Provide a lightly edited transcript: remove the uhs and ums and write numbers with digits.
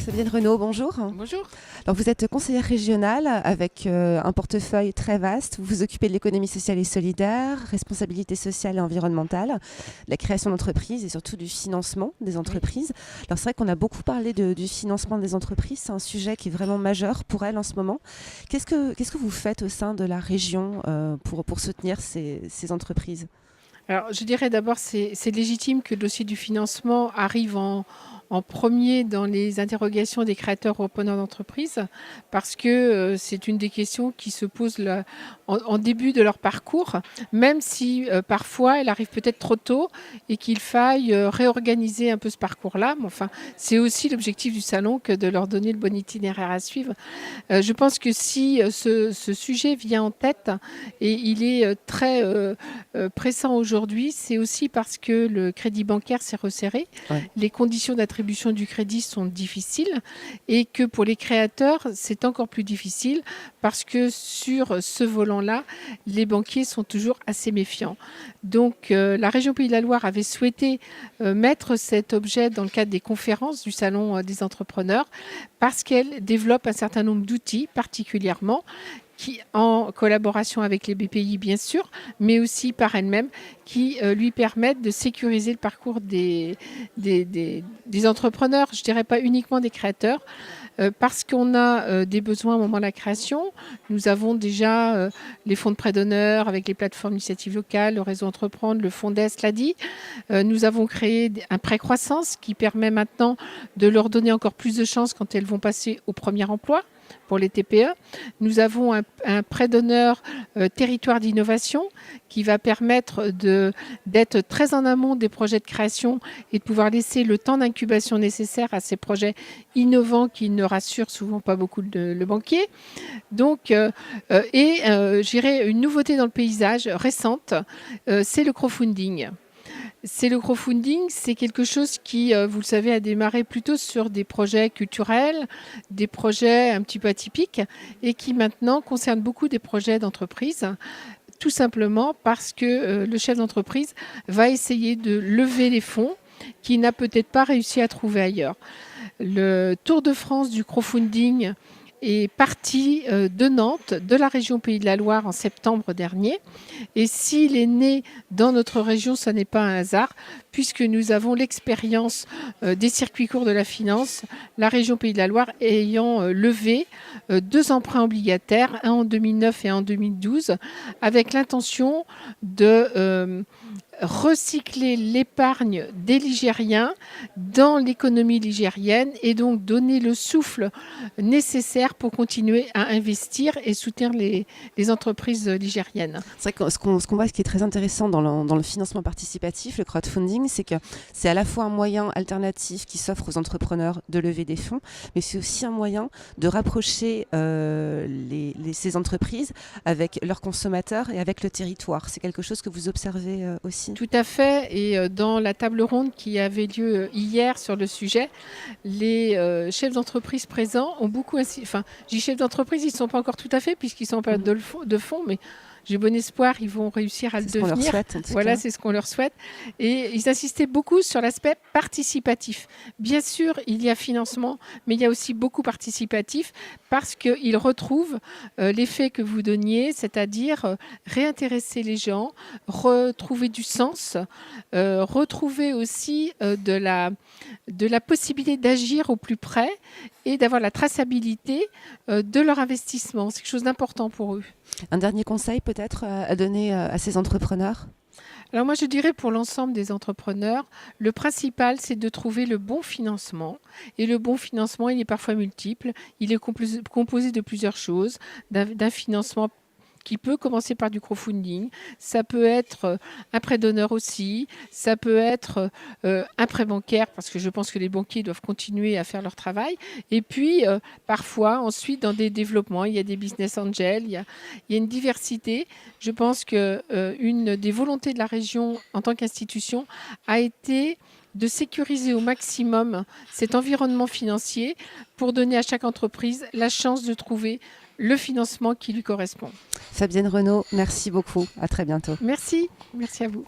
Fabienne Renaud, bonjour. Bonjour. Alors vous êtes conseillère régionale avec un portefeuille très vaste. Vous vous occupez de l'économie sociale et solidaire, responsabilité sociale et environnementale, de la création d'entreprises et surtout du financement des entreprises. Oui. Alors c'est vrai qu'on a beaucoup parlé du financement des entreprises. C'est un sujet qui est vraiment majeur pour elles en ce moment. Qu'est-ce que vous faites au sein de la région pour soutenir ces entreprises ? Alors je dirais d'abord c'est légitime que le dossier du financement arrive en premier dans les interrogations des créateurs ou repreneurs d'entreprise, parce que c'est une des questions qui se posent en début de leur parcours, même si parfois elle arrive peut-être trop tôt et qu'il faille réorganiser un peu ce parcours-là. Mais enfin, c'est aussi l'objectif du salon que de leur donner le bon itinéraire à suivre. Je pense que si ce sujet vient en tête, et il est très pressant aujourd'hui, c'est aussi parce que le crédit bancaire s'est resserré. Ouais. Les conditions d'attribution du crédit sont difficiles et que pour les créateurs, c'est encore plus difficile parce que sur ce volant-là, les banquiers sont toujours assez méfiants. Donc la région Pays de la Loire avait souhaité mettre cet objet dans le cadre des conférences du Salon des entrepreneurs parce qu'elle développe un certain nombre d'outils particulièrement qui, en collaboration avec les BPI bien sûr, mais aussi par elle-même, qui lui permettent de sécuriser le parcours des entrepreneurs, je ne dirais pas uniquement des créateurs, parce qu'on a des besoins au moment de la création. Nous avons déjà les fonds de prêt d'honneur avec les plateformes d'initiative locale, le réseau Entreprendre, le fonds DES l'a dit. Nous avons créé un prêt croissance qui permet maintenant de leur donner encore plus de chances quand elles vont passer au premier emploi. Pour les TPE, nous avons un prêt d'honneur territoire d'innovation qui va permettre d'être très en amont des projets de création et de pouvoir laisser le temps d'incubation nécessaire à ces projets innovants qui ne rassurent souvent pas beaucoup le banquier. Donc, je dirais une nouveauté dans le paysage récente, c'est le crowdfunding. C'est le crowdfunding, c'est quelque chose qui, vous le savez, a démarré plutôt sur des projets culturels, des projets un petit peu atypiques et qui maintenant concerne beaucoup des projets d'entreprise, tout simplement parce que le chef d'entreprise va essayer de lever les fonds qu'il n'a peut-être pas réussi à trouver ailleurs. Le Tour de France du crowdfunding est parti de Nantes, de la région Pays de la Loire en septembre dernier. Et s'il est né dans notre région, ce n'est pas un hasard, puisque nous avons l'expérience des circuits courts de la finance, la région Pays de la Loire ayant levé 2 emprunts obligataires, un en 2009 et un en 2012, avec l'intention de recycler l'épargne des Ligériens dans l'économie ligérienne et donc donner le souffle nécessaire pour continuer à investir et soutenir les entreprises ligériennes. C'est vrai que ce qu'on voit, ce qui est très intéressant dans le financement participatif, le crowdfunding, c'est que c'est à la fois un moyen alternatif qui s'offre aux entrepreneurs de lever des fonds, mais c'est aussi un moyen de rapprocher ces entreprises avec leurs consommateurs et avec le territoire. C'est quelque chose que vous observez aussi ? Tout à fait. Et dans la table ronde qui avait lieu hier sur le sujet, les chefs d'entreprise présents ont beaucoup... Enfin, je dis chefs d'entreprise, ils ne sont pas encore tout à fait puisqu'ils sont en période de fonds, mais j'ai bon espoir, ils vont réussir à le devenir. C'est ce qu'on leur souhaite, voilà, c'est ce qu'on leur souhaite. Et ils insistaient beaucoup sur l'aspect participatif. Bien sûr, il y a financement, mais il y a aussi beaucoup participatif parce qu'ils retrouvent l'effet que vous donniez, c'est-à-dire réintéresser les gens, retrouver du sens, retrouver aussi de la possibilité d'agir au plus près et d'avoir la traçabilité de leur investissement. C'est quelque chose d'important pour eux. Un dernier conseil peut-être à donner à ces entrepreneurs ? Alors moi je dirais pour l'ensemble des entrepreneurs, le principal c'est de trouver le bon financement. Et le bon financement il est parfois multiple, il est composé de plusieurs choses, d'un financement qui peut commencer par du crowdfunding, ça peut être un prêt d'honneur aussi, ça peut être un prêt bancaire, parce que je pense que les banquiers doivent continuer à faire leur travail. Et puis, parfois, ensuite, dans des développements, il y a des business angels, il y a une diversité. Je pense qu'une des volontés de la région en tant qu'institution a été de sécuriser au maximum cet environnement financier pour donner à chaque entreprise la chance de trouver le financement qui lui correspond. Fabienne Renaud, merci beaucoup. À très bientôt. Merci à vous.